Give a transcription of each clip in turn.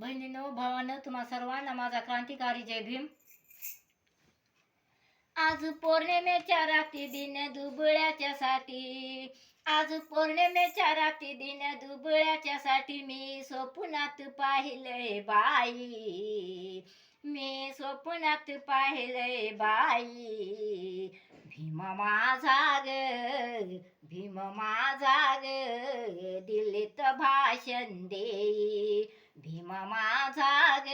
बहिणीनो भावानं तुम्हा सर्वांना माझा क्रांतिकारी जय भीम. आज पौर्णिमेच्या रात्री दिन दुबळ्याच्या साठी, आज पौर्णिमेच्या रात्री दिन दुबळ्याच्या साठी मी स्वप्नात पाहिलंय बाई, मी स्वप्नात पाहिलंय बाई. भीम माझा ग, भीम माझा ग, दिल्लीत भाषण देई. भीम माझा ग,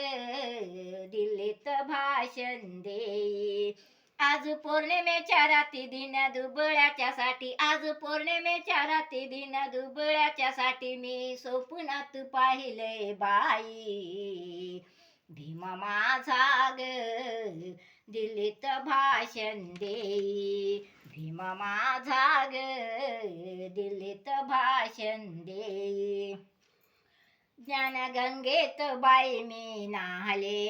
दिल्लीत भाषण देई. आज पौर्णिमेच्या रात्री दिन दुबळ्याच्या साठी, आज पौर्णिमेच्या रात्री दिन दुबळ्याच्या साठी मी स्वप्नात पाहिलंय बाई. भीम माझा ग, दिल्लीत भाषण देई. भीम माझा ग, दिल्लीत भाषण देई. ज्ञानगंगेत बाई मी नाहले,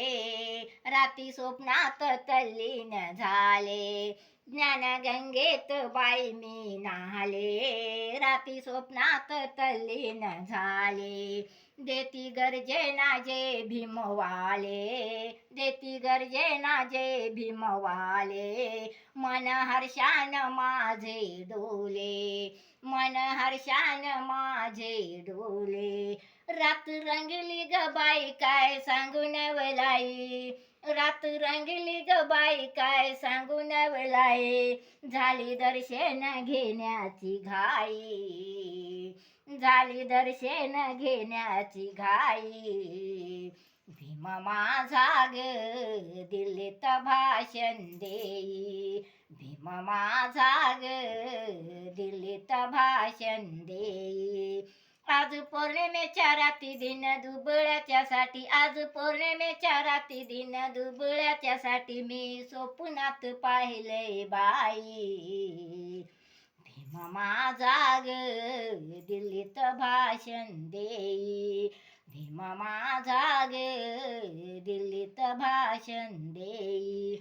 राती स्वप्नात तल्लीन झाले. ज्ञानगंगेत बाई मी नाहले, राती स्वप्नात तल्लीन झाले. देती गर्जना जे भीमवाले, देती गर्जना जे भीमवाले. मन हर्षान माझे डोले, मन हर्षान माझे डोले. रात रंगली ग बाई काय सांगू नवलाई, रात रंगली ग बाई काय सांगू नवलाई. झाली दर्शन घेण्याची घाई, झाली दर्शन घेण्याची घाई. भीम माझा ग, दिल्लीत भाषण देई. भीम माझा ग, दिल्लीत भाषण देई. आज पौर्णिमेच्या रात्री दिन दुबळ्याच्या साठी, आज पौर्णिमेच्या रात्री दिन दुबळ्याच्या साठी मी स्वप्नात पाहिलंय बाई. भीम माझा ग, दिल्लीत भाषण देई. भीम माझा ग, दिल्लीत भाषण देई.